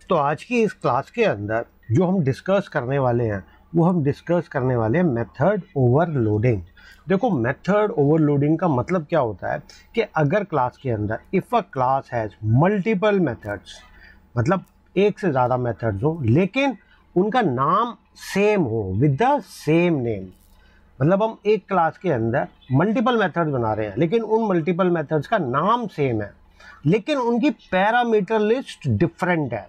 तो आज की इस क्लास के अंदर जो हम डिस्कस करने वाले हैं वो हम डिस्कस करने वाले हैं मेथड ओवरलोडिंग। देखो, मेथड ओवरलोडिंग का मतलब क्या होता है कि अगर क्लास के अंदर if a class has multiple methods, मतलब एक से ज़्यादा मेथड्स हो लेकिन उनका नाम सेम हो विद द सेम नेम, मतलब हम एक क्लास के अंदर मल्टीपल मेथड्स बना रहे हैं लेकिन उन मल्टीपल मेथड्स का नाम सेम है लेकिन उनकी पैरामीटर लिस्ट डिफरेंट है।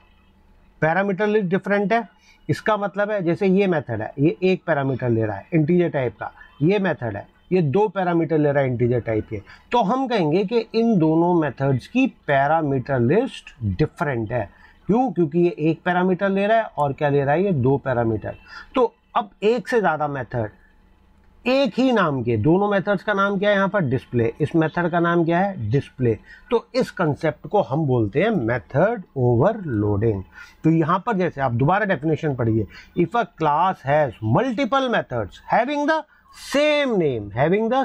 पैरामीटर लिस्ट डिफरेंट है, इसका मतलब है जैसे ये मेथड है, ये एक पैरामीटर ले रहा है इंटीजर टाइप का, ये मेथड है ये दो पैरामीटर ले रहा है इंटीजर टाइप के, तो हम कहेंगे कि इन दोनों मेथड्स की पैरामीटर लिस्ट डिफरेंट है। क्यों? क्योंकि ये एक पैरामीटर ले रहा है और क्या ले रहा है, ये दो पैरामीटर। तो अब एक से ज़्यादा मेथड एक ही नाम के, दोनों मेथड्स का नाम क्या है यहाँ पर, डिस्प्ले। इस मेथड का नाम क्या है, डिस्प्ले। तो इस कंसेप्ट को हम बोलते हैं मेथड ओवरलोडिंग। तो यहाँ पर जैसे आप दोबारा डेफिनेशन पढ़िए, if a class has multiple methods having the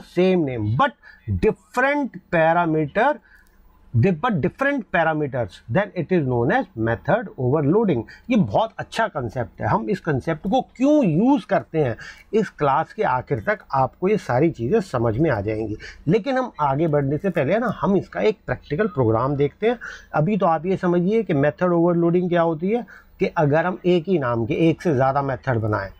same name but different parameter different parameters, then it is known as method overloading. ये बहुत अच्छा कंसेप्ट है। हम इस कंसेप्ट को क्यों यूज करते हैं, इस क्लास के आखिर तक आपको ये सारी चीज़ें समझ में आ जाएंगी। लेकिन हम आगे बढ़ने से पहले ना हम इसका एक प्रैक्टिकल प्रोग्राम देखते हैं। अभी तो आप ये समझिए कि मेथड ओवरलोडिंग क्या होती है कि अगर हम एक ही नाम के एक से ज़्यादा मेथड बनाएं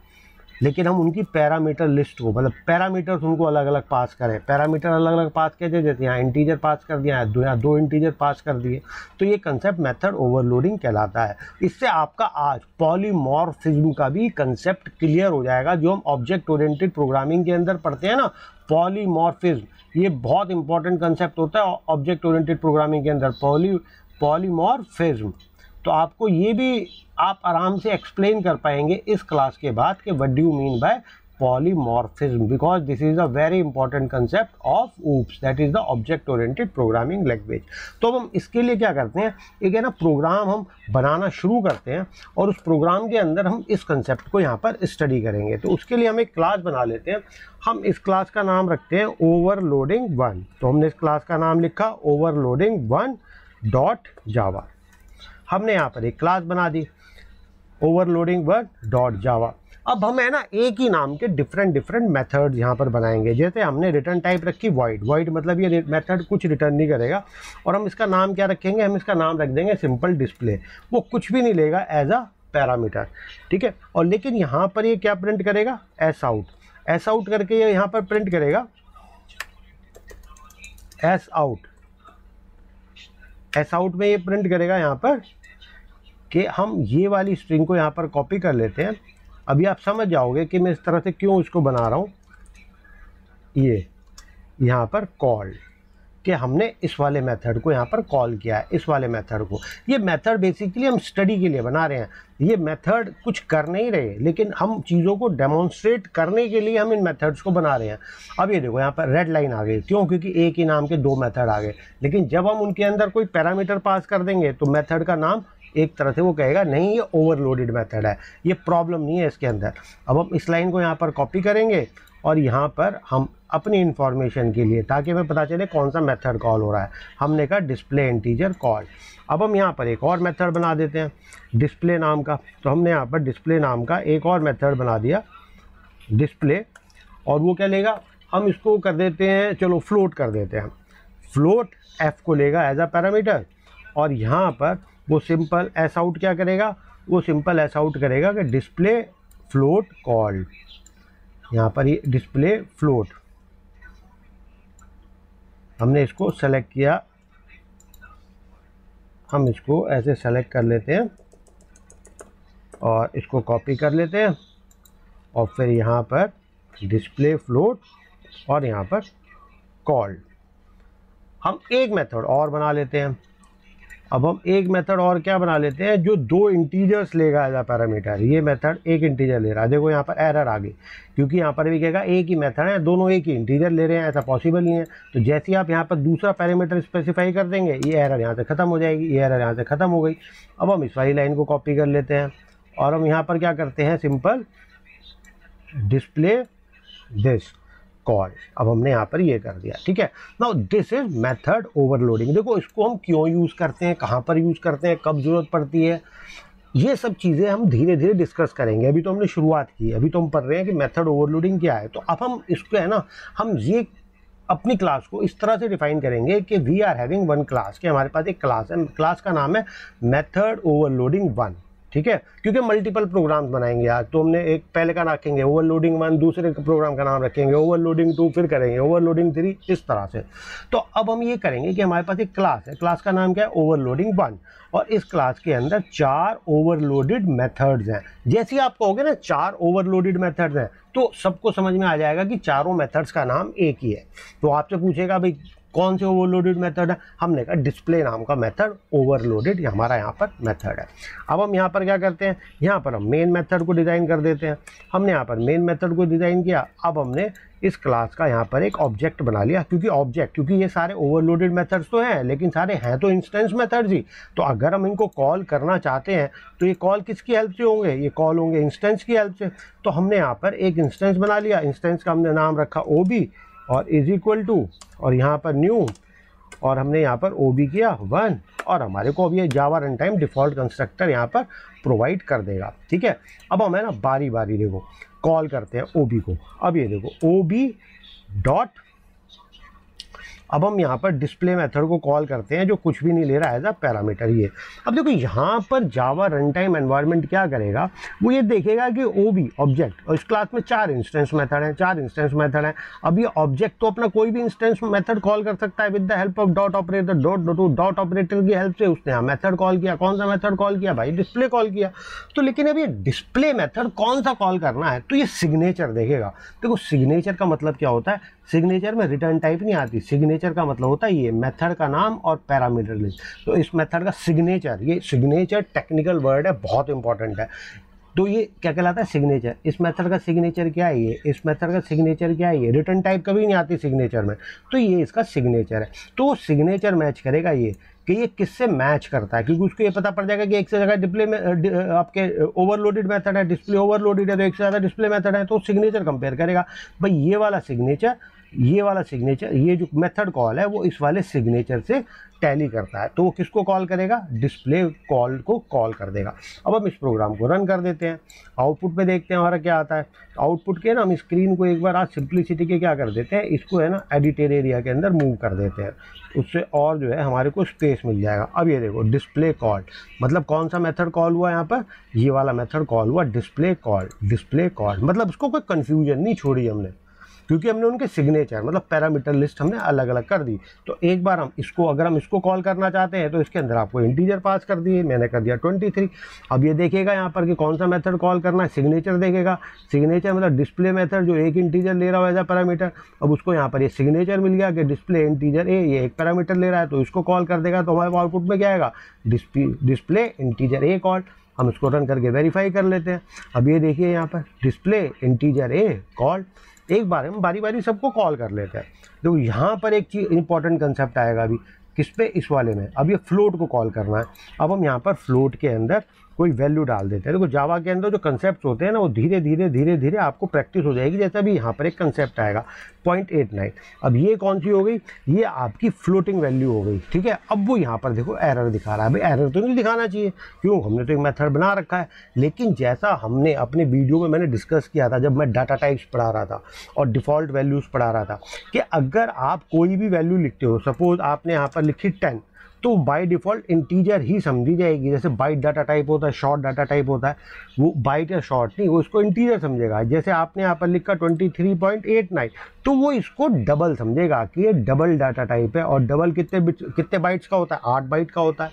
लेकिन हम उनकी पैरामीटर लिस्ट को, मतलब पैरामीटर्स उनको अलग अलग पास करें, पैरामीटर अलग अलग पास किए, जैसे यहाँ इंटीजर पास कर दिया है, यहाँ दो इंटीजर पास कर दिए, तो ये कंसेप्ट मेथड ओवरलोडिंग कहलाता है। इससे आपका आज पॉलीमॉर्फिज्म का भी कंसेप्ट क्लियर हो जाएगा, जो हम ऑब्जेक्ट ओरिएंटेड प्रोग्रामिंग के अंदर पढ़ते हैं ना, पॉलीमॉर्फिज्म। ये बहुत इंपॉर्टेंट कंसेप्ट होता है ऑब्जेक्ट ओरिएंटेड प्रोग्रामिंग के अंदर, पॉलीमॉर्फिज्म। तो आपको ये भी आप आराम से एक्सप्लेन कर पाएंगे इस क्लास के बाद कि what do you mean by polymorphism, because this is a very important concept of oops, that is the object oriented programming language. तो हम इसके लिए क्या करते हैं, एक है ना प्रोग्राम हम बनाना शुरू करते हैं और उस प्रोग्राम के अंदर हम इस कंसेप्ट को यहाँ पर स्टडी करेंगे। तो उसके लिए हम एक क्लास बना लेते हैं। हम इस क्लास का नाम रखते हैं ओवरलोडिंग 1। तो हमने इस क्लास का नाम लिखा ओवरलोडिंग 1 डॉट जावा। हमने यहाँ पर एक क्लास बना दी ओवरलोडिंग 1 डॉट जावा। अब हम है ना एक ही नाम के डिफरेंट मेथड्स यहाँ पर बनाएंगे। जैसे हमने रिटर्न टाइप रखी वॉइड मतलब ये मेथड कुछ रिटर्न नहीं करेगा और हम इसका नाम क्या रखेंगे, हम इसका नाम रख देंगे सिंपल डिस्प्ले। वो कुछ भी नहीं लेगा एज अ पैरामीटर, ठीक है। और लेकिन यहाँ पर ये क्या प्रिंट करेगा, एस आउट करके ये यहाँ पर प्रिंट करेगा एस आउट में ये प्रिंट करेगा यहाँ पर कि हम ये वाली स्ट्रिंग को यहाँ पर कॉपी कर लेते हैं। अभी आप समझ जाओगे कि मैं इस तरह से क्यों इसको बना रहा हूँ। ये यहाँ पर कॉल कि हमने इस वाले मेथड को यहाँ पर कॉल किया है, इस वाले मेथड को। ये मेथड बेसिकली हम स्टडी के लिए बना रहे हैं। ये मेथड कुछ कर नहीं रहे लेकिन हम चीज़ों को डेमोन्स्ट्रेट करने के लिए हम इन मेथड्स को बना रहे हैं। अब ये देखो यहाँ पर रेड लाइन आ गई, क्यों? क्योंकि एक ही नाम के दो मेथड आ गए। लेकिन जब हम उनके अंदर कोई पैरामीटर पास कर देंगे तो मेथड का नाम एक तरह से वो कहेगा नहीं ये ओवरलोडेड मेथड है, ये प्रॉब्लम नहीं है इसके अंदर। अब हम इस लाइन को यहाँ पर कॉपी करेंगे और यहाँ पर हम अपनी इंफॉर्मेशन के लिए, ताकि हमें पता चले कौन सा मेथड कॉल हो रहा है, हमने कहा डिस्प्ले इंटीजर कॉल। अब हम यहाँ पर एक और मेथड बना देते हैं डिस्प्ले नाम का। तो हमने यहाँ पर डिस्प्ले नाम का एक और मेथड बना दिया डिस्प्ले, और वो क्या लेगा, हम इसको कर देते हैं, चलो फ्लोट कर देते हैं। फ्लोट एफ को लेगा एज अ पैरामीटर और यहाँ पर वो सिंपल एस आउट क्या करेगा, वो सिंपल एस आउट करेगा कि डिस्प्ले फ्लोट कॉल्ड। यहाँ पर ये डिस्प्ले फ्लोट हमने इसको सेलेक्ट किया, हम इसको ऐसे सेलेक्ट कर लेते हैं और इसको कॉपी कर लेते हैं और फिर यहाँ पर डिस्प्ले फ्लोट और यहाँ पर कॉल्ड। हम एक मेथड और बना लेते हैं। अब हम एक मेथड और क्या बना लेते हैं जो दो इंटीजर्स लेगा एज अ पैरामीटर। ये मेथड एक इंटीजर ले रहा है, देखो यहाँ पर एरर आ गई क्योंकि यहाँ पर भी कहेगा एक ही मेथड है, दोनों एक ही इंटीजर ले रहे हैं, ऐसा पॉसिबल नहीं है। तो जैसे ही आप यहाँ पर दूसरा पैरामीटर स्पेसिफाई कर देंगे ये एरर यहाँ से ख़त्म हो जाएगी, ये एरर यहाँ से ख़त्म हो गई। अब हम इस वाली लाइन को कॉपी कर लेते हैं और हम यहाँ पर क्या करते हैं, सिंपल डिस्प्ले दिस कॉल। अब हमने यहाँ पर ये कर दिया, ठीक है। Now this is method overloading. देखो इसको हम क्यों यूज़ करते हैं, कहाँ पर यूज़ करते हैं, कब ज़रूरत पड़ती है, ये सब चीज़ें हम धीरे धीरे डिस्कस करेंगे। अभी तो हमने शुरुआत की, अभी तो हम पढ़ रहे हैं कि मेथड ओवरलोडिंग क्या है। तो अब हम इसको है ना, हम ये अपनी क्लास को इस तरह से डिफाइन करेंगे कि we are having one class, कि हमारे पास एक क्लास है, क्लास का नाम है मेथड ओवरलोडिंग 1, ठीक है। क्योंकि मल्टीपल प्रोग्राम्स बनाएंगे आज, तो हमने एक पहले का रखेंगे ओवरलोडिंग 1, दूसरे प्रोग्राम का नाम रखेंगे ओवरलोडिंग 2, फिर करेंगे ओवरलोडिंग 3, इस तरह से। तो अब हम ये करेंगे कि हमारे पास एक क्लास है, क्लास का नाम क्या है, ओवरलोडिंग 1, और इस क्लास के अंदर 4 ओवरलोडेड मेथड्स हैं। जैसे ही आप कहोगे ना 4 ओवरलोडेड मेथड्स हैं, तो सबको समझ में आ जाएगा कि चारों मेथड्स का नाम एक ही है। तो आपसे पूछेगा भाई कौन से ओवरलोडेड मेथड है, हमने कहा डिस्प्ले नाम का मेथड ओवरलोडेड हमारा यहाँ पर मेथड है। अब हम यहाँ पर क्या करते हैं, यहाँ पर हम मेन मेथड को डिज़ाइन कर देते हैं। हमने यहाँ पर मेन मेथड को डिज़ाइन किया। अब हमने इस क्लास का यहाँ पर एक ऑब्जेक्ट बना लिया, क्योंकि ये सारे ओवरलोडेड मेथड्स तो हैं, लेकिन सारे हैं तो इंस्टेंस मेथड्स ही। तो अगर हम इनको कॉल करना चाहते हैं तो ये कॉल किसकी हेल्प से होंगे, ये कॉल होंगे इंस्टेंस की हेल्प से। तो हमने यहाँ पर एक इंस्टेंस बना लिया, इंस्टेंस का हमने नाम रखा OB और इज इक्वल टू, और यहाँ पर न्यू, और हमने यहाँ पर OB किया 1, और हमारे को अब ये जावा रन टाइम डिफ़ॉल्ट कंस्ट्रक्टर यहाँ पर प्रोवाइड कर देगा, ठीक है। अब हम है ना बारी बारी देखो कॉल करते हैं OB को। अब ये देखो OB डॉट, अब हम यहाँ पर डिस्प्ले मेथड को कॉल करते हैं, जो कुछ भी नहीं ले रहा है एज अ पैरामीटर ये। अब देखो यहाँ पर जावा रन टाइम एनवायरनमेंट क्या करेगा, वो ये देखेगा कि OB ऑब्जेक्ट, और इस क्लास में 4 इंस्टेंस मेथड हैं, 4 इंस्टेंस मेथड हैं। अब ये ऑब्जेक्ट तो अपना कोई भी इंस्टेंस मेथड कॉल कर सकता है with the help of dot operator. Dot operator की हेल्प से उसने यहाँ मेथड कॉल किया। कौन सा मेथड कॉल किया भाई, डिस्प्ले कॉल किया। तो लेकिन अब ये डिस्प्ले मेथड कौन सा कॉल करना है, तो ये सिग्नेचर देखेगा। देखो सिग्नेचर का मतलब क्या होता है, सिग्नेचर में रिटर्न टाइप नहीं आती, सिग्नेचर का मतलब होता है ये मेथड का नाम और पैरामीटर लिस्ट। तो इस मेथड का सिग्नेचर, ये सिग्नेचर टेक्निकल वर्ड है, बहुत इंपॉर्टेंट है। तो ये क्या कहलाता है, सिग्नेचर। इस मेथड का सिग्नेचर क्या है, ये इस मेथड का सिग्नेचर क्या है, ये रिटर्न टाइप कभी नहीं आती सिग्नेचर में, तो ये इसका सिग्नेचर है। तो वो सिग्नेचर मैच करेगा ये कि ये किससे मैच करता है, क्योंकि उसको ये पता पड़ जाएगा कि एक से जगह डिस्प्ले में आपके ओवरलोडेड मेथड है, डिस्प्ले ओवरलोडेड है, तो एक से ज़्यादा डिस्प्ले मेथड है, तो सिग्नेचर कंपेयर करेगा भाई ये वाला सिग्नेचर, ये जो मेथड कॉल है वो इस वाले सिग्नेचर से टैली करता है। तो वो किसको कॉल करेगा, डिस्प्ले कॉल को कॉल कर देगा। अब हम इस प्रोग्राम को रन कर देते हैं, आउटपुट पे देखते हैं हमारा क्या आता है। आउटपुट के ना हम स्क्रीन को एक बार आज सिंप्लिसिटी के क्या कर देते हैं, इसको है ना एडिटर एरिया के अंदर मूव कर देते हैं, उससे और जो है हमारे को स्पेस मिल जाएगा। अब ये देखो डिस्प्ले कॉल, मतलब कौन सा मेथड कॉल हुआ यहाँ पर, ये वाला मेथड कॉल हुआ डिस्प्ले कॉल। मतलब उसको कोई कन्फ्यूजन नहीं छोड़ी हमने, क्योंकि हमने उनके सिग्नेचर मतलब पैरामीटर लिस्ट हमने अलग अलग कर दी। तो एक बार हम इसको, अगर हम इसको कॉल करना चाहते हैं तो इसके अंदर आपको इंटीजर पास कर दिए, मैंने कर दिया 23। अब ये देखेगा यहाँ पर कि कौन सा मेथड कॉल करना है, सिग्नेचर देखेगा। सिग्नेचर मतलब डिस्प्ले मेथड जो एक इंटीजर ले रहा हो एज अ पैरामीटर। अब उसको यहाँ पर ये सिग्नेचर मिल गया कि डिस्प्ले इंटीजर ए, ये एक पैरामीटर ले रहा है, तो इसको कॉल कर देगा। तो हमारे आउटपुट में क्या आएगा, डिस्प्ले इंटीजर ए कॉल। हम इसको रन करके वेरीफाई कर लेते हैं। अब ये देखिए यहाँ पर डिस्प्ले इंटीजर ए कॉल। एक बार हम बारी बारी सबको कॉल कर लेते हैं। देखो यहाँ पर एक चीज़ इंपॉर्टेंट कंसेप्ट आएगा अभी, किस पे, इस वाले में। अब ये फ्लोट को कॉल करना है। अब हम यहाँ पर फ्लोट के अंदर कोई वैल्यू डाल देते हैं। देखो जावा के अंदर जो कंसेप्ट होते हैं ना, वो धीरे धीरे आपको प्रैक्टिस हो जाएगी। जैसे अभी यहाँ पर एक कंसेप्ट आएगा 0.89। अब ये कौन सी हो गई, ये आपकी फ्लोटिंग वैल्यू हो गई, ठीक है। अब वो यहाँ पर देखो एरर दिखा रहा है। भाई एरर तो नहीं दिखाना चाहिए, क्यों, हमने तो एक मेथड बना रखा है। लेकिन जैसा हमने अपने वीडियो में मैंने डिस्कस किया था, जब मैं डाटा टाइप्स पढ़ा रहा था और डिफ़ॉल्ट वैल्यूज़ पढ़ा रहा था, कि अगर आप कोई भी वैल्यू लिखते हो, सपोज आपने यहाँ पर लिखी 10, तो बाय डिफ़ॉल्ट इंटीजर ही समझी जाएगी। जैसे बाइट डाटा टाइप होता है, शॉर्ट डाटा टाइप होता है, वो बाइट या शॉर्ट नहीं, वो इसको इंटीजर समझेगा। जैसे आपने यहाँ पर लिखा 23.89, तो वो इसको डबल समझेगा कि ये डबल डाटा टाइप है। और डबल कितने बाइट्स का होता है, 8 बाइट का होता है,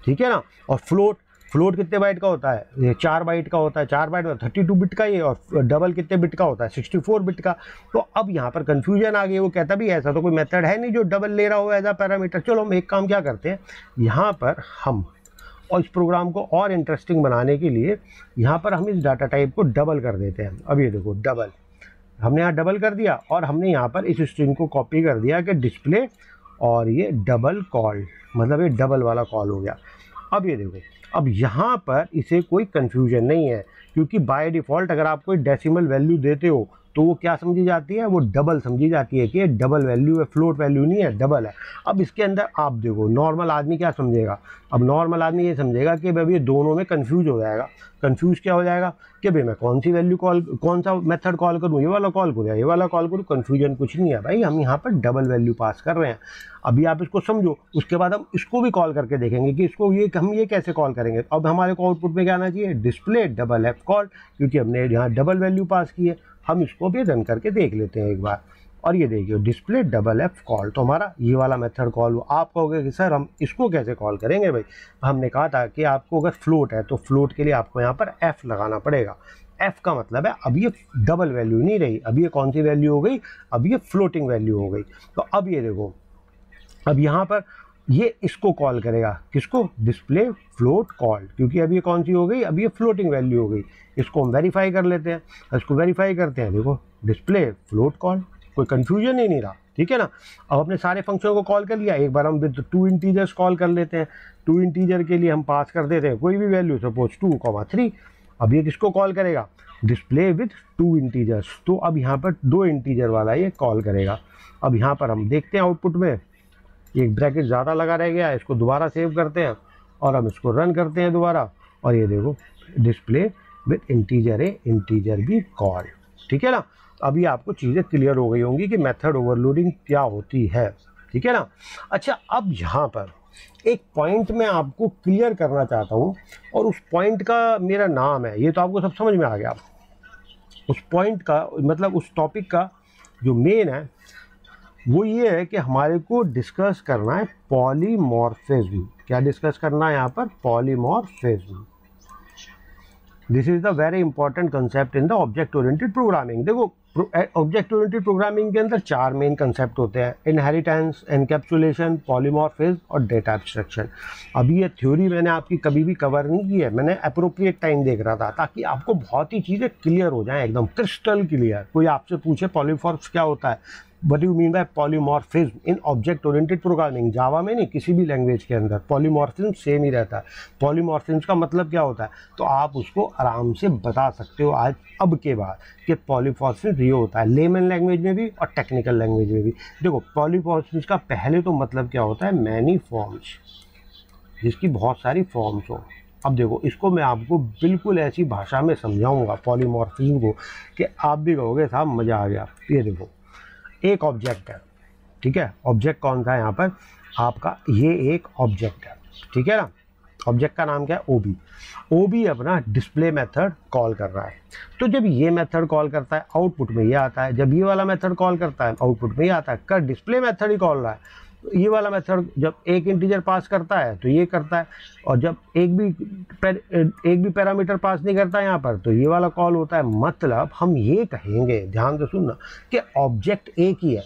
ठीक है ना। और फ्लोट कितने बाइट का होता है, ये 4 बाइट का होता है। 4 बाइट में 32 बिट का ये, और डबल कितने बिट का होता है, 64 बिट का। तो अब यहाँ पर कन्फ्यूजन आ गई। वो कहता भी ऐसा तो कोई मेथड है नहीं जो डबल ले रहा हो एज अ पैरामीटर। चलो हम एक काम क्या करते हैं, यहाँ पर हम, और इस प्रोग्राम को और इंटरेस्टिंग बनाने के लिए यहाँ पर हम इस डाटा टाइप को डबल कर देते हैं। अब ये देखो डबल, हमने यहाँ डबल कर दिया, और हमने यहाँ पर इस स्ट्रिंग को कॉपी कर दिया कि डिस्प्ले, और ये डबल कॉल, मतलब ये डबल वाला कॉल हो गया। अब ये देखो, अब यहाँ पर इसे कोई कन्फ्यूजन नहीं है, क्योंकि बाय डिफ़ॉल्ट अगर आप कोई डेसिमल वैल्यू देते हो तो वो क्या समझी जाती है, वो डबल समझी जाती है कि ये डबल वैल्यू है, फ्लोट वैल्यू नहीं है, डबल है। अब इसके अंदर आप देखो नॉर्मल आदमी क्या समझेगा, अब नॉर्मल आदमी ये समझेगा कि भाई ये दोनों में कंफ्यूज हो जाएगा। कंफ्यूज क्या हो जाएगा कि भाई मैं कौन सी वैल्यू कॉल, कौन सा मेथड कॉल करूँ, ये वाला कॉल करूँ या ये वाला कॉल करूँ। कन्फ्यूजन कुछ नहीं है भाई, हम यहाँ पर डबल वैल्यू पास कर रहे हैं। अभी आप इसको समझो, उसके बाद हम इसको भी कॉल करके देखेंगे कि इसको ये हम ये कैसे कॉल करेंगे। अब हमारे को आउटपुट में क्या आना चाहिए, डिस्प्ले डबल एफ कॉल, क्योंकि हमने यहाँ डबल वैल्यू पास की है। हम इसको भी रन करके देख लेते हैं एक बार, और ये देखिए डिस्प्ले डबल एफ कॉल, तो हमारा ये वाला मेथड कॉल। आप कहोगे कि सर हम इसको कैसे कॉल करेंगे भाई, हमने कहा था कि आपको अगर फ्लोट है तो फ्लोट के लिए आपको यहाँ पर एफ लगाना पड़ेगा। एफ का मतलब है अब ये डबल वैल्यू नहीं रही, अब ये कौन सी वैल्यू हो गई, अब ये फ्लोटिंग वैल्यू हो गई। तो अब ये देखो, अब यहाँ पर ये इसको कॉल करेगा, किसको, डिस्प्ले फ्लोट कॉल, क्योंकि अब ये कौन सी हो गई, अब ये फ्लोटिंग वैल्यू हो गई। इसको हम वेरीफाई कर लेते हैं, इसको वेरीफाई करते हैं, देखो डिस्प्ले फ्लोट कॉल, कोई कंफ्यूजन ही नहीं रहा, ठीक है ना। अब अपने सारे फंक्शन को कॉल कर लिया, एक बार हम विद 2 इंटीजर्स कॉल कर लेते हैं। 2 इंटीजर के लिए हम पास कर देते हैं कोई भी वैल्यू, सपोज 2,3। अब ये किसको कॉल करेगा, डिस्प्ले विद 2 इंटीजर्स, तो अब यहाँ पर 2 इंटीजर वाला ये कॉल करेगा। अब यहाँ पर हम देखते हैं आउटपुट में एक ब्रैकेट ज़्यादा लगा रह गया, इसको दोबारा सेव करते हैं और हम इसको रन करते हैं दोबारा, और ये देखो display with integer a integer be call, ठीक है ना। अभी आपको चीज़ें क्लियर हो गई होंगी कि मेथड ओवरलोडिंग क्या होती है, ठीक है ना। अच्छा, अब यहाँ पर एक पॉइंट मैं आपको क्लियर करना चाहता हूँ, और उस पॉइंट का मेरा नाम है, ये तो आपको सब समझ में आ गया। उस पॉइंट का मतलब उस टॉपिक का जो मेन है वो ये है कि हमारे को डिस्कस करना है पॉलीमॉर्फिज्म। क्या डिस्कस करना है यहाँ पर, polymorphism. This is the very important concept in the object oriented programming. देखो ऑब्जेक्ट ओरिएंटेड प्रोग्रामिंग के अंदर 4 मेन कंसेप्ट होते हैं, इनहेरिटेंस, एनकैप्सुलेशन, पॉलीमॉर्फिज्म और डेटा एब्स्ट्रैक्शन। अभी ये थ्योरी मैंने आपकी कभी भी कवर नहीं की है, मैंने अप्रोप्रिएट टाइम देख रहा था ताकि आपको बहुत ही चीज़ें क्लियर हो जाएं, एकदम क्रिस्टल क्लियर। कोई आपसे पूछे पॉलीमॉर्फ क्या होता है, What you mean by polymorphism in object oriented programming, जावा में नहीं, किसी भी लैंग्वेज के अंदर पॉलीमॉर्फिज्म सेम ही रहता है। पॉलीमॉर्फिज्म का मतलब क्या होता है, तो आप उसको आराम से बता सकते हो आज अब के बाद कि पॉलीमॉर्फिज्म ये होता है, लेमन लैंग्वेज में भी और टेक्निकल लैंग्वेज में भी। देखो पॉलीमॉर्फिज्म का पहले तो मतलब क्या होता है, मैनी फॉर्म्स, जिसकी बहुत सारी फॉर्म्स हो। अब देखो इसको मैं आपको बिल्कुल ऐसी भाषा में समझाऊंगा पॉलीमॉर्फिज्म को कि आप भी कहोगे साहब मज़ा आ गया। ये देखो एक ऑब्जेक्ट है, ठीक है, ऑब्जेक्ट कौन सा है यहाँ पर आपका, ये एक ऑब्जेक्ट है, ठीक है ना। ऑब्जेक्ट का नाम क्या है, ओबी। ओबी अपना डिस्प्ले मेथड कॉल कर रहा है, तो जब ये मेथड कॉल करता है आउटपुट में ये आता है, जब ये वाला मेथड कॉल करता है आउटपुट में ये आता है। कर डिस्प्ले मेथड ही कॉल रहा है, तो ये वाला मेथड जब एक इंटीजर पास करता है तो ये करता है, और जब एक भी पैरामीटर पास नहीं करता यहाँ पर तो ये वाला कॉल होता है। मतलब हम ये कहेंगे, ध्यान से सुनना, कि ऑब्जेक्ट एक ही है,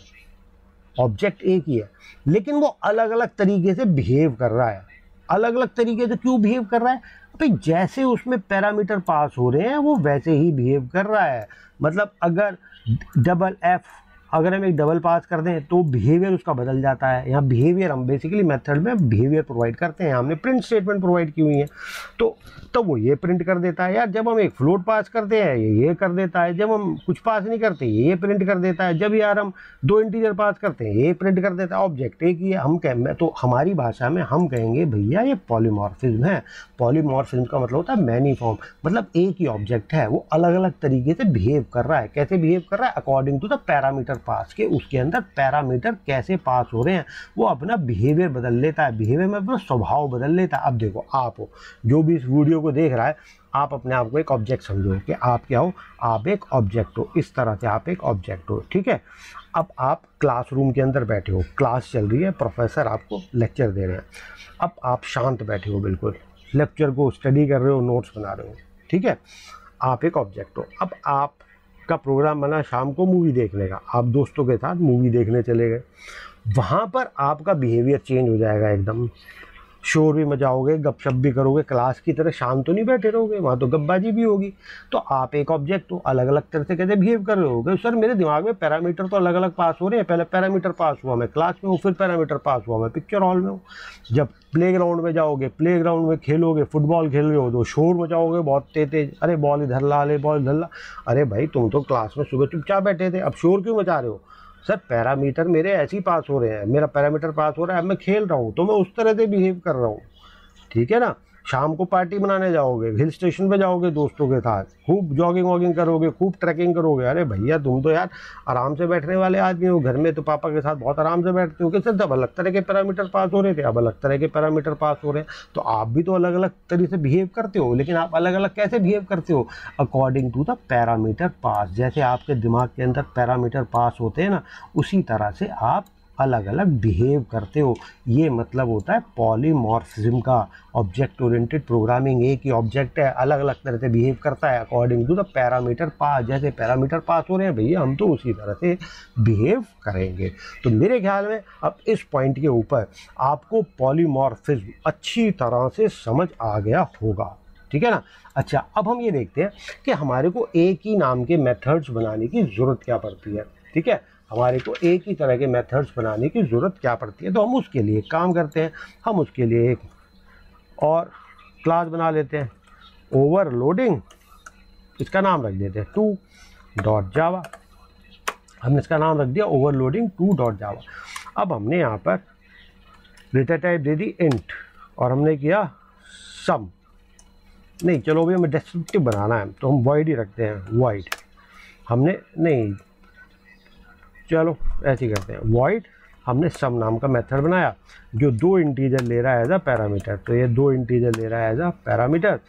ऑब्जेक्ट एक ही है, लेकिन वो अलग अलग तरीके से बिहेव कर रहा है। अलग अलग तरीके से क्यों बिहेव कर रहा है भाई, जैसे उसमें पैरामीटर पास हो रहे हैं वो वैसे ही बिहेव कर रहा है। मतलब अगर डबल एफ, अगर हम एक डबल पास कर दें तो बिहेवियर उसका बदल जाता है। यहाँ बिहेवियर हम बेसिकली मेथड में बिहेवियर प्रोवाइड करते हैं, हमने प्रिंट स्टेटमेंट प्रोवाइड की हुई है, तो वो ये प्रिंट कर देता है। यार जब हम एक फ्लोट पास करते हैं ये कर देता है, जब हम कुछ पास नहीं करते ये प्रिंट कर देता है, जब यार हम 2 इंटीजर पास करते हैं ये प्रिंट कर देता है। ऑब्जेक्ट एक ही है, हम कहें तो हमारी भाषा में हम कहेंगे भैया ये पॉलीमॉर्फिज्म है। पॉलीमॉर्फिज्म का मतलब होता है मैनी फॉर्म, मतलब एक ही ऑब्जेक्ट है, वो अलग अलग तरीके से बिहेव कर रहा है। कैसे बिहेव कर रहा है, according to the parameter pass के, उसके अंदर पैरामीटर कैसे पास हो रहे हैं वो अपना बिहेवियर बदल लेता है, बिहेवियर में अपना स्वभाव बदल लेता है। अब देखो आप हो जो भी इस वीडियो को देख रहा है, आप अपने आप को एक ऑब्जेक्ट समझो कि आप क्या हो, आप एक ऑब्जेक्ट हो, इस तरह से आप एक ऑब्जेक्ट हो, ठीक है। अब आप क्लासरूम के अंदर बैठे हो, क्लास चल रही है, प्रोफेसर आपको लेक्चर दे रहे हैं, अब आप शांत बैठे हो, बिल्कुल लेक्चर को स्टडी कर रहे हो, नोट्स बना रहे हो, ठीक है, आप एक ऑब्जेक्ट हो। अब आप का प्रोग्राम बना शाम को मूवी देखने का, आप दोस्तों के साथ मूवी देखने चले गए, वहाँ पर आपका बिहेवियर चेंज हो जाएगा एकदम। शोर भी मचाओगे, गपशप भी करोगे, क्लास की तरह शांत तो नहीं बैठे रहोगे, वहाँ तो गप्पबाजी भी होगी। तो आप एक ऑब्जेक्ट हो, अलग अलग तरह से कैसे बिहेव कर रहे हो। सर मेरे दिमाग में पैरामीटर तो अलग अलग पास हो रहे हैं, पहले पैरामीटर पास हुआ मैं क्लास में हूँ, फिर पैरामीटर पास हुआ मैं पिक्चर हॉल में हूँ। जब प्लेग्राउंड में जाओगे, प्लेग्राउंड में खेलोगे, फुटबॉल खेल रहे हो तो शोर मचाओगे बहुत तेज, अरे बॉल इधर ला, अरे बॉल इधर ला। अरे भाई तुम तो क्लास में सुबह चुपचाप बैठे थे, अब शोर क्यों मचा रहे हो। सर पैरामीटर मेरे ऐसे ही पास हो रहे हैं, मेरा पैरामीटर पास हो रहा है, अब मैं खेल रहा हूँ तो मैं उस तरह से बिहेव कर रहा हूँ, ठीक है ना। शाम को पार्टी मनाने जाओगे, हिल स्टेशन पे जाओगे दोस्तों के साथ, खूब जॉगिंग वॉगिंग करोगे, खूब ट्रैकिंग करोगे। अरे भैया तुम तो यार आराम से बैठने वाले आदमी हो, घर में तो पापा के साथ बहुत आराम से बैठते हो। कि सर तब अलग तरह के पैरामीटर पास हो रहे थे, अब अलग तरह के पैरामीटर पास हो रहे हैं, तो आप भी तो अलग अलग तरह से बिहेव करते हो। लेकिन आप अलग अलग कैसे बिहेव करते हो, according to the parameter pass. जैसे आपके दिमाग के अंदर पैरामीटर पास होते हैं ना, उसी तरह से आप अलग अलग बिहेव करते हो। ये मतलब होता है पॉलीमॉर्फिज्म का। ऑब्जेक्ट ओरिएंटेड प्रोग्रामिंग, एक ही ऑब्जेक्ट है, अलग अलग तरह से बिहेव करता है according to the parameter pass. जैसे पैरामीटर पास हो रहे हैं भैया, हम तो उसी तरह से बिहेव करेंगे। तो मेरे ख्याल में अब इस पॉइंट के ऊपर आपको पॉलीमॉर्फिज्म अच्छी तरह से समझ आ गया होगा, ठीक है ना। अच्छा, अब हम ये देखते हैं कि हमारे को एक ही नाम के मेथड्स बनाने की ज़रूरत क्या पड़ती है, ठीक है। हमारे को एक ही तरह के मेथड्स बनाने की ज़रूरत क्या पड़ती है। तो हम उसके लिए काम करते हैं, हम उसके लिए एक और क्लास बना लेते हैं, ओवरलोडिंग, इसका नाम रख देते हैं 2.java। हमने इसका नाम रख दिया ओवरलोडिंग 2.java। अब हमने यहाँ पर डेटा टाइप दे दी इंट, और हमने किया सम। नहीं चलो अभी हमें डिस्क्रिप्टिव बनाना है तो हम वॉइड ही रखते हैं, वॉइड। हमने नहीं, चलो ऐसे ही करते हैं, वॉइड। हमने सम नाम का मेथड बनाया जो 2 इंटीजर ले रहा है एज अ पैरामीटर। तो ये 2 इंटीजर ले रहा है एज अ पैरामीटर,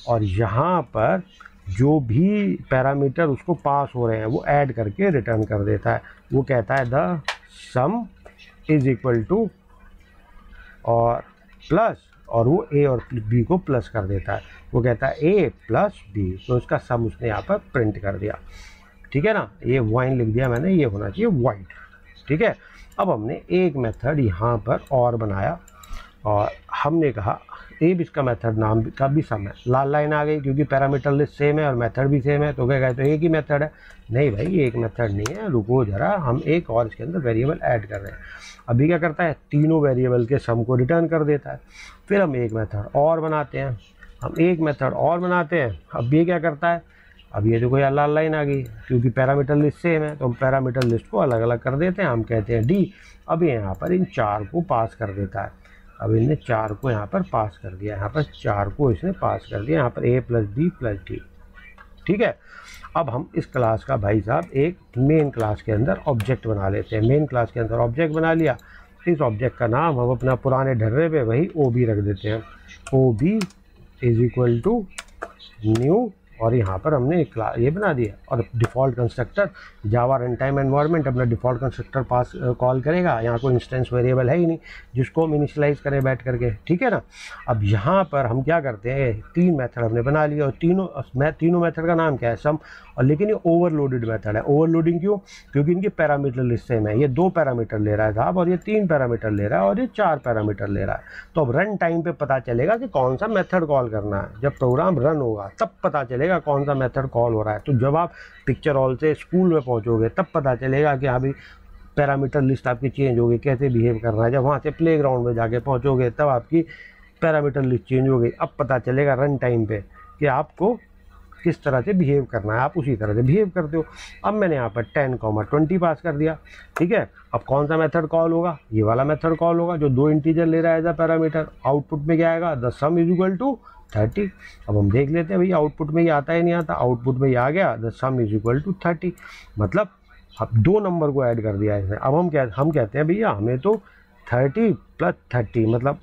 और यहाँ पर जो भी पैरामीटर उसको पास हो रहे हैं वो ऐड करके रिटर्न कर देता है। वो कहता है the sum is equal to और प्लस, और वो ए और बी को प्लस कर देता है। वो कहता है ए प्लस बी, तो इसका सम उसने यहाँ पर प्रिंट कर दिया, ठीक है ना। ये वाइन लिख दिया मैंने, ये होना चाहिए वाइड, ठीक है। अब हमने एक मेथड यहाँ पर और बनाया, और हमने कहा ए भी इसका मेथड नाम का भी सम है। लाल लाइन आ गई क्योंकि पैरामीटर लिस्ट सेम है और मेथड भी सेम है, तो क्या कहते हैं एक ही मेथड है। नहीं भाई ये एक मेथड नहीं है, रुको ज़रा, हम एक और इसके अंदर वेरिएबल ऐड कर रहे हैं। अभी क्या करता है, तीनों वेरिएबल के सम को रिटर्न कर देता है। फिर हम एक मेथड और बनाते हैं, अब ये क्या करता है, अब ये देखो यार लाल लाइन आ गई क्योंकि पैरामीटर लिस्ट सेम है, तो हम पैरामीटर लिस्ट को अलग अलग कर देते हैं, हम कहते हैं डी। अब ये यहाँ पर इन 4 को पास कर देता है। अब इनने 4 को यहाँ पर पास कर दिया, यहाँ पर 4 को इसने पास कर दिया, यहाँ पर ए प्लस बी प्लस डी, ठीक है। अब हम इस क्लास का भाई साहब एक मेन क्लास के अंदर ऑब्जेक्ट बना लेते हैं। मेन क्लास के अंदर ऑब्जेक्ट बना लिया, इस ऑब्जेक्ट का नाम हम अपना पुराने ढर्रे पे वही ओ बी रख देते हैं। O B is equal to new, और यहाँ पर हमने एक क्लास ये बना दिया, और डिफ़ॉल्ट कंस्ट्रक्टर जावा रन टाइम एनवायरनमेंट अपना डिफ़ॉल्ट कंस्ट्रक्टर पास कॉल करेगा। यहाँ कोई इंस्टेंस वेरिएबल है ही नहीं जिसको हम इनिशियलाइज करें बैठ करके, ठीक है ना। अब यहाँ पर हम क्या करते हैं, 3 मेथड हमने बना लिया, और तीनों मेथड का नाम क्या है, सम। और लेकिन ये ओवरलोडेड मेथड है। ओवरलोडिंग क्यों, क्योंकि इनके पैरामीटर लिस्ट सेम है। ये 2 पैरामीटर ले रहा है साहब, और ये 3 पैरामीटर ले रहा है, और ये 4 पैरामीटर ले रहा है। तो अब रन टाइम पे पता चलेगा कि कौन सा मेथड कॉल करना है। जब प्रोग्राम रन होगा तब पता चलेगा कौन सा मेथड कॉल हो रहा है। तो जब आप पिक्चर हॉल से स्कूल में पहुंचोगे तब पता चलेगा कि हाँ भाई पैरामीटर लिस्ट आपकी चेंज होगी, कैसे बिहेव करना है। जब वहाँ से प्लेग्राउंड में जाके पहुंचोगे तब आपकी पैरामीटर लिस्ट चेंज हो गई। अब पता चलेगा रन टाइम पे कि आपको किस तरह से बिहेव करना है, आप उसी तरह से बिहेव करते हो। अब मैंने यहाँ पर 10,20 पास कर दिया, ठीक है। अब कौन सा मेथड कॉल होगा, ये वाला मेथड कॉल होगा जो 2 इंटीजर ले रहा है एज अ पैरामीटर। आउटपुट में क्या आएगा, the sum is equal to 30। अब हम देख लेते हैं भैया आउटपुट में ये आता है नहीं आता। आउटपुट में ये आ गया, the sum is equal to 30। मतलब अब 2 नंबर को ऐड कर दिया इसने। अब हम कहते हैं भैया हमें तो 30 + 30 मतलब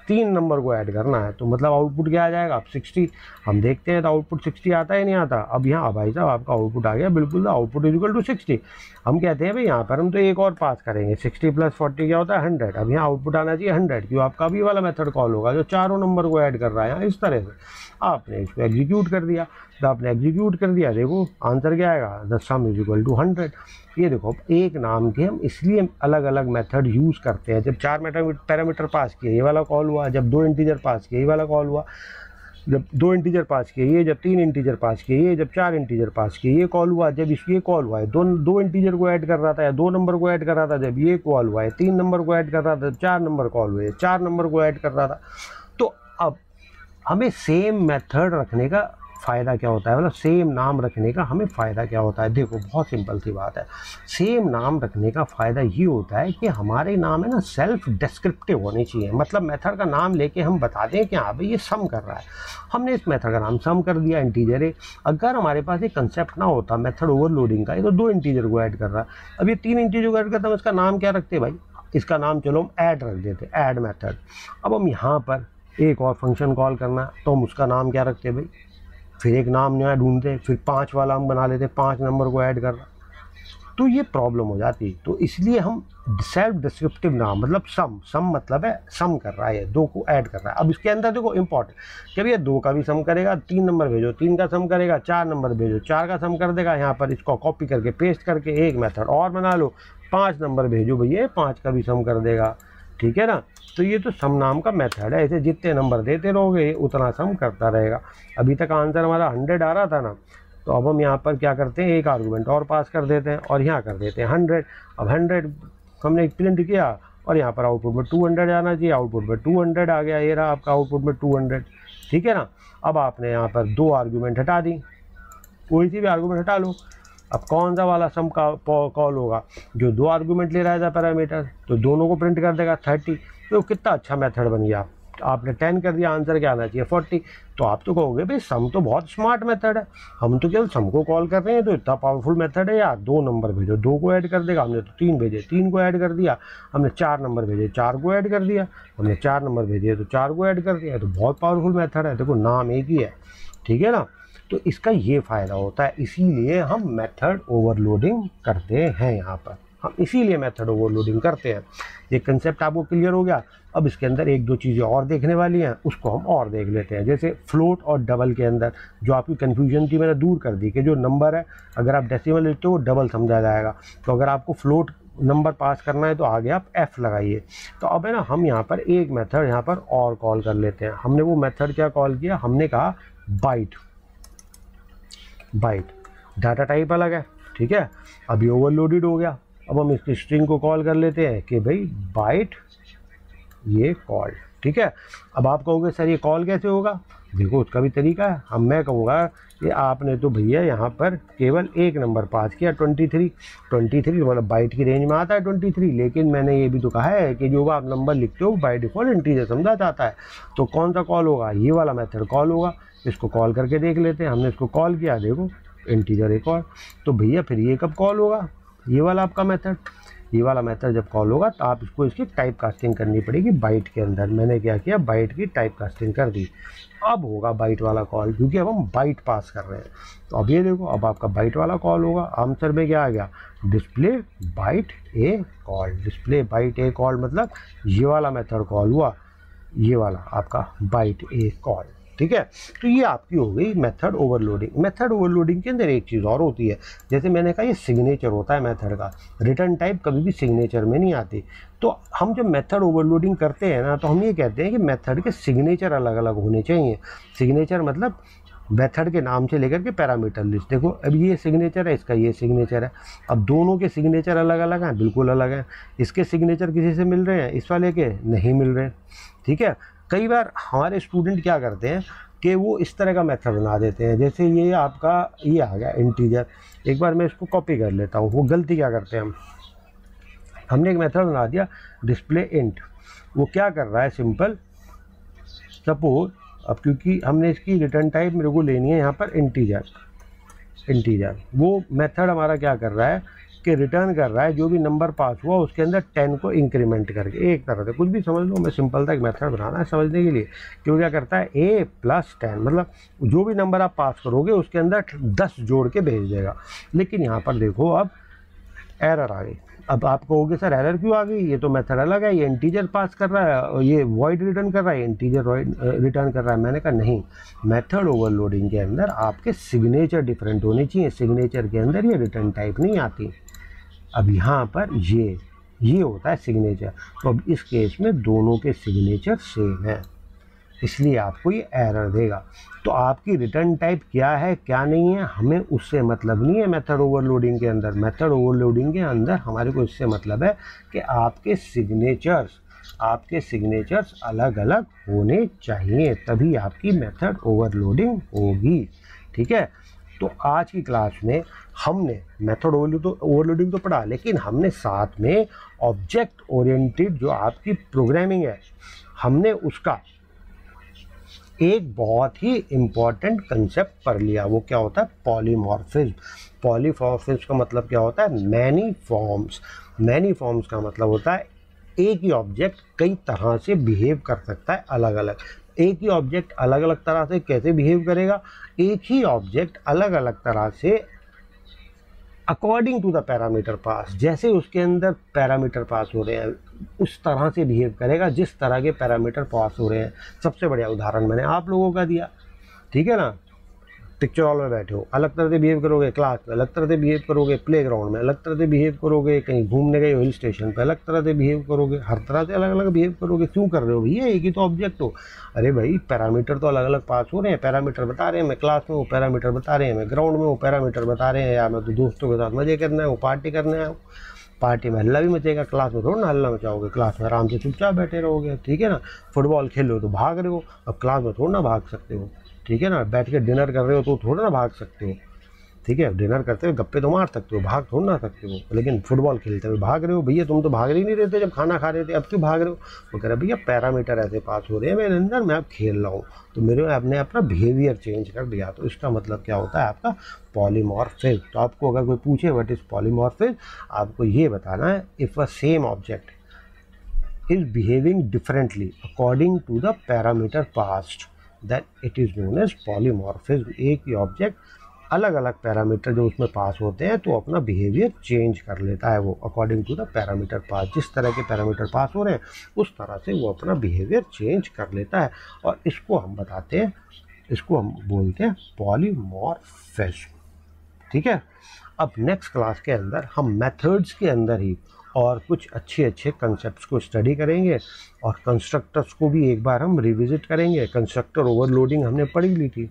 3 नंबर को ऐड करना है। तो मतलब आउटपुट क्या आ जाएगा, अब 60। हम देखते हैं तो आउटपुट 60 आता है नहीं आता। अब यहाँ भाई साहब आपका आउटपुट आ गया बिल्कुल, आउटपुट इज इक्वल टू 60। हम कहते हैं भाई यहाँ पर हम तो एक और पास करेंगे, 60 + 40 क्या होता है 100। अब यहाँ आउटपुट आना चाहिए 100, क्यों आपका भी वाला मेथड कॉल होगा जो 4 नंबर को ऐड कर रहा है यहाँ इस तरह से। आपने इसको एग्जीक्यूट कर दिया, तो आपने एग्जीक्यूट कर दिया, देखो आंसर क्या आएगा, the sum is equal to 100। ये देखो एक नाम के हम इसलिए अलग अलग मेथड यूज़ करते हैं। जब 4 पैरामीटर पास किए, ये वाला कॉल हुआ, जब 2 इंटीजर पास किए ये वाला कॉल हुआ, जब 2 इंटीजर पास किए ये, जब 3 इंटीजर पास किए ये, जब 4 इंटीजर पास किए ये कॉल हुआ, जब इसकी कॉल हुआ है 2 इंटीजर को ऐड कर रहा था या 2 नंबर को ऐड कर रहा था, जब ये कॉल हुआ है 3 नंबर को ऐड कर रहा था, 4 नंबर कॉल हुए 4 नंबर को ऐड कर रहा था। तो अब हमें सेम मेथड रखने का फ़ायदा क्या होता है, मतलब सेम नाम रखने का हमें फ़ायदा क्या होता है। देखो बहुत सिंपल सी बात है, सेम नाम रखने का फ़ायदा ये होता है कि हमारे नाम है ना सेल्फ डिस्क्रिप्टिव होने चाहिए। मतलब मेथड का नाम लेके हम बता दें कि हाँ भाई ये सम कर रहा है, हमने इस मेथड का नाम सम कर दिया, इंटीजर है। अगर हमारे पास एक कंसेप्ट ना होता मेथड ओवरलोडिंग का, ये तो 2 इंटीजर को ऐड कर रहा है, अब ये 3 इंटीजर को ऐड करता है, इसका नाम क्या रखते भाई, इसका नाम चलो हम ऐड रख देते, ऐड मेथड। अब हम यहाँ पर एक और फंक्शन कॉल करना तो हम उसका नाम क्या रखते भाई, फिर एक नाम नया ढूंढते, फिर 5 वाला हम बना लेते, 5 नंबर को ऐड करना, तो ये प्रॉब्लम हो जाती। तो इसलिए हम सेल्फ डिस्क्रिप्टिव नाम, मतलब सम मतलब है सम कर रहा है, 2 को ऐड कर रहा है। अब इसके अंदर देखो इंपॉर्टेंट कि भैया 2 का भी सम करेगा, 3 नंबर भेजो 3 का सम करेगा, 4 नंबर भेजो 4 का सम कर देगा। यहाँ पर इसको कॉपी करके पेस्ट करके एक मेथड और बना लो, 5 नंबर भेजो भैया 5 का भी सम कर देगा, ठीक है ना। तो ये तो सम नाम का मेथड है, ऐसे जितने नंबर देते रहोगे उतना सम करता रहेगा। अभी तक आंसर हमारा 100 आ रहा था ना, तो अब हम यहाँ पर क्या करते हैं, एक आर्गूमेंट और पास कर देते हैं और यहाँ कर देते हैं 100। अब 100 हमने प्रिंट किया और यहाँ पर आउटपुट में 200 आना चाहिए, आउटपुट में 200 आ गया, ये रहा आपका आउटपुट में 200, ठीक है ना। अब आपने यहाँ पर 2 आर्गूमेंट हटा दी, कोई सी भी आर्गूमेंट हटा लो। अब कौन सा वाला सम का कॉल होगा, जो 2 आर्गूमेंट ले रहा था पैरामीटर, तो दोनों को प्रिंट कर देगा 30। तो कितना अच्छा मेथड बन गया, आपने 10 कर दिया, आंसर क्या आना चाहिए 40। तो आप तो कहोगे भाई सम तो बहुत स्मार्ट मेथड है, हम तो केवल सम को कॉल कर रहे हैं, तो इतना पावरफुल मेथड है यार। 2 नंबर भेजो 2 को ऐड कर देगा, हमने तो 3 भेजे 3 को ऐड कर दिया, हमने 4 नंबर भेजे 4 को ऐड कर दिया, हमने 4 नंबर भेजे तो 4 को ऐड कर दिया। तो बहुत पावरफुल मेथड है, देखो नाम एक ही है, ठीक है ना। तो इसका ये फ़ायदा होता है, इसीलिए हम मेथड ओवरलोडिंग करते हैं। यहाँ पर हम इसीलिए मेथड ओवरलोडिंग करते हैं। ये कंसेप्ट आपको क्लियर हो गया। अब इसके अंदर 1-2 चीज़ें और देखने वाली हैं, उसको हम और देख लेते हैं। जैसे फ्लोट और डबल के अंदर जो आपकी कन्फ्यूजन थी मैंने दूर कर दी कि जो नंबर है अगर आप डेसिमल लेते हो डबल समझा जाएगा, तो अगर आपको फ्लोट नंबर पास करना है तो आगे आप f लगाइए। तो अब है ना हम यहाँ पर एक मेथड यहाँ पर और कॉल कर लेते हैं। हमने वो मेथड क्या कॉल किया, हमने कहा बाइट। डाटा टाइप अलग है, ठीक है, अभी ओवरलोडेड हो गया। अब हम इसकी स्ट्रिंग को कॉल कर लेते हैं कि भाई बाइट ये कॉल, ठीक है। अब आप कहोगे सर ये कॉल कैसे होगा, देखो उसका भी तरीका है। अब मैं कहूँगा कि आपने तो भैया यहाँ पर केवल एक नंबर पास किया 23 मतलब बाइट की रेंज में आता है 23, लेकिन मैंने ये भी तो कहा है कि जो आप नंबर लिखते हो बाय डिफ़ॉल्ट इंटीजर समझा जाता है। तो कौन सा कॉल होगा, ये वाला मेथड कॉल होगा। इसको कॉल करके देख लेते हैं, हमने इसको कॉल किया, देखो इंटीजर एक और। तो भैया फिर ये कब कॉल होगा, ये वाला आपका मेथड, ये वाला मेथड जब कॉल होगा तो आप इसको इसकी टाइप कास्टिंग करनी पड़ेगी बाइट के अंदर। मैंने क्या किया, बाइट की टाइप कास्टिंग कर दी। अब होगा बाइट वाला कॉल, क्योंकि अब हम बाइट पास कर रहे हैं। तो अब ये देखो, अब आपका बाइट वाला कॉल होगा। आंसर में क्या आ गया, डिस्प्ले बाइट ए कॉल। डिस्प्ले बाइट ए कॉल मतलब ये वाला मेथड कॉल हुआ, ये वाला आपका बाइट ए कॉल, ठीक है। तो ये आपकी हो गई मेथड ओवरलोडिंग। मेथड ओवरलोडिंग के अंदर एक चीज़ और होती है, जैसे मैंने कहा ये सिग्नेचर होता है मेथड का, रिटर्न टाइप कभी भी सिग्नेचर में नहीं आती। तो हम जब मेथड ओवरलोडिंग करते हैं ना, तो हम ये कहते हैं कि मेथड के सिग्नेचर अलग अलग होने चाहिए। सिग्नेचर मतलब मेथड के नाम से लेकर के पैरामीटर लिस्ट। देखो अब ये सिग्नेचर है, इसका ये सिग्नेचर है। अब दोनों के सिग्नेचर अलग अलग हैं, बिल्कुल अलग हैं। इसके सिग्नेचर किसी से मिल रहे हैं, इस वाले के नहीं मिल रहे, ठीक है। कई बार हमारे स्टूडेंट क्या करते हैं कि वो इस तरह का मेथड बना देते हैं, जैसे ये आपका ये आ गया इंटीजर। एक बार मैं इसको कॉपी कर लेता हूँ। वो गलती क्या करते हैं, हमने एक मेथड बना दिया डिस्प्ले इंट। वो क्या कर रहा है, सिंपल सपोज, अब क्योंकि हमने इसकी रिटर्न टाइप मेरे को लेनी है यहाँ पर इंटीजर, वो मेथड हमारा क्या कर रहा है कि रिटर्न कर रहा है जो भी नंबर पास हुआ उसके अंदर 10 को इंक्रीमेंट करके। एक तरह से कुछ भी समझ लो, मैं सिंपल सा एक मेथड बनाना है समझने के लिए कि वो क्या करता है a+10 मतलब जो भी नंबर आप पास करोगे उसके अंदर 10 जोड़ के भेज देगा। लेकिन यहाँ पर देखो अब एरर आ गई। अब आप कहोगे सर एरर क्यों आ गई, ये तो मेथड अलग है, ये इंटीजर पास कर रहा है और ये वॉइड रिटर्न कर रहा है, इंटीजर रिटर्न कर रहा है। मैंने कहा नहीं, मेथड ओवरलोडिंग के अंदर आपके सिग्नेचर डिफरेंट होने चाहिए। सिग्नेचर के अंदर ये रिटर्न टाइप नहीं आती। अब यहाँ पर ये ये होता है सिग्नेचर। तो अब इस केस में दोनों के सिग्नेचर सेम है, इसलिए आपको ये एरर देगा। तो आपकी रिटर्न टाइप क्या है क्या नहीं है हमें उससे मतलब नहीं है मेथड ओवरलोडिंग के अंदर। मेथड ओवरलोडिंग के अंदर हमारे को इससे मतलब है कि आपके सिग्नेचर्स अलग अलग होने चाहिए, तभी आपकी मेथड ओवरलोडिंग होगी। ठीक है, तो आज की क्लास में हमने मेथड ओवरलोडिंग तो पढ़ा, लेकिन हमने साथ में ऑब्जेक्ट ओरिएंटेड जो आपकी प्रोग्रामिंग है, हमने उसका एक बहुत ही इम्पॉर्टेंट कंसेप्ट पढ़ लिया। वो क्या होता है? पॉलीमॉर्फिज्म। पॉलीमॉर्फिज्म का मतलब क्या होता है? Many forms. मैनी फॉर्म्स का मतलब होता है एक ही ऑब्जेक्ट कई तरह से बिहेव कर सकता है अलग अलग। एक ही ऑब्जेक्ट अलग अलग तरह से कैसे बिहेव करेगा? एक ही ऑब्जेक्ट अलग अलग तरह से according to the parameter pass, जैसे उसके अंदर पैरामीटर पास हो रहे हैं उस तरह से बिहेव करेगा जिस तरह के पैरामीटर पास हो रहे हैं। सबसे बढ़िया उदाहरण मैंने आप लोगों का दिया, ठीक है ना। पिक्चर हॉल में बैठे हो, अलग तरह से बिहेव करोगे, क्लास में अलग तरह से बिहेव करोगे, प्लेग्राउंड में अलग तरह से बिहेव करोगे, कहीं घूमने गए हिल स्टेशन पे अलग तरह से बिहेव करोगे, हर तरह से अलग अलग बिहेव करोगे। क्यों कर रहे हो भैया? एक ही तो ऑब्जेक्ट हो। अरे भाई पैरामीटर तो अलग अलग पास हो रहे हैं, पैरामीटर बता रहे हैं मैं क्लास में हूँ, पैरामीटर बता रहे हैं मैं ग्राउंड में हूँ, पैरामीटर बता रहे हैं या मैं तो दोस्तों के साथ मजे करना है, पार्टी करने आया हूँ। पार्टी में हल्ला भी मचेगा, क्लास में थोड़ा ना हल्ला मचाओगे, क्लास में आराम से चुपचाप बैठे रहोगे। ठीक है ना। फुटबॉल खेल रहे हो तो भाग रहे हो, अब क्लास में थोड़ा ना भाग सकते हो। ठीक है ना। बैठ के डिनर कर रहे हो तो थोड़ा ना भाग सकते हो। ठीक है, डिनर करते हुए गप्पे तो मार सकते हो, भाग थोड़ा ना सकते हो। लेकिन फुटबॉल खेलते हुए भाग रहे हो। भैया तुम तो भाग ही नहीं रहे थे जब खाना खा रहे थे, अब क्यों भाग रहे हो? वो कह रहे भैया पैरामीटर ऐसे पास हो रहे हैं मेरे अंदर, मैं अब खेल रहा हूँ, तो मेरे आपने अपना बिहेवियर चेंज कर दिया। तो इसका मतलब क्या होता है? आपका पॉलीमॉर्फिज्म। तो आपको अगर कोई पूछे व्हाट इज पॉलीमॉर्फिज्म, आपको ये बताना है if a same object is behaving differently according to the parameter passed, that it is known as polymorphism। एक ही ऑब्जेक्ट अलग अलग पैरामीटर जो उसमें पास होते हैं तो अपना बिहेवियर चेंज कर लेता है वो according to the parameter pass. जिस तरह के पैरामीटर पास हो रहे हैं उस तरह से वो अपना बिहेवियर चेंज कर लेता है, और इसको हम बताते हैं, इसको हम बोलते हैं पॉलीमॉर्फिज्म। ठीक है। अब नेक्स्ट क्लास के अंदर हम मेथड्स के अंदर ही और कुछ अच्छे अच्छे कंसेप्ट्स को स्टडी करेंगे, और कंस्ट्रक्टर्स को भी एक बार हम रिविजिट करेंगे। कंस्ट्रक्टर ओवरलोडिंग हमने पढ़ी ली थी,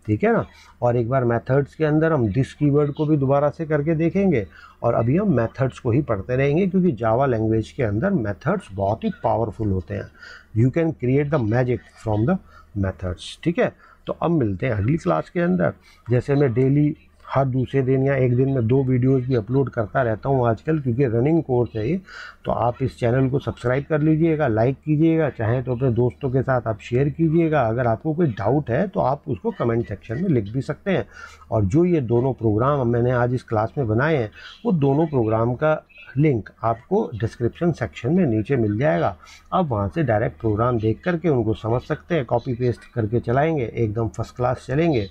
ठीक है ना। और एक बार मेथड्स के अंदर हम दिस कीवर्ड को भी दोबारा से करके देखेंगे, और अभी हम मेथड्स को ही पढ़ते रहेंगे, क्योंकि जावा लैंग्वेज के अंदर मेथड्स बहुत ही पावरफुल होते हैं। You can create the magic from the methods. ठीक है। तो अब मिलते हैं अगली क्लास के अंदर। जैसे मैं डेली हर दूसरे दिन या एक दिन में 2 वीडियोस भी अपलोड करता रहता हूँ आजकल, क्योंकि रनिंग कोर्स है ये। तो आप इस चैनल को सब्सक्राइब कर लीजिएगा, लाइक कीजिएगा, चाहे तो अपने दोस्तों के साथ आप शेयर कीजिएगा। अगर आपको कोई डाउट है तो आप उसको कमेंट सेक्शन में लिख भी सकते हैं। और जो ये दोनों प्रोग्राम मैंने आज इस क्लास में बनाए हैं, वो दोनों प्रोग्राम का लिंक आपको डिस्क्रिप्शन सेक्शन में नीचे मिल जाएगा। आप वहाँ से डायरेक्ट प्रोग्राम देख करके उनको समझ सकते हैं, कॉपी पेस्ट करके चलाएंगे, एकदम फर्स्ट क्लास चलेंगे।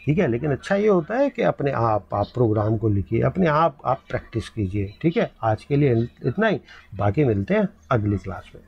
ठीक है। लेकिन अच्छा ये होता है कि अपने आप प्रोग्राम को लिखिए, अपने आप प्रैक्टिस कीजिए। ठीक है। आज के लिए इतना ही, बाकी मिलते हैं अगली क्लास में।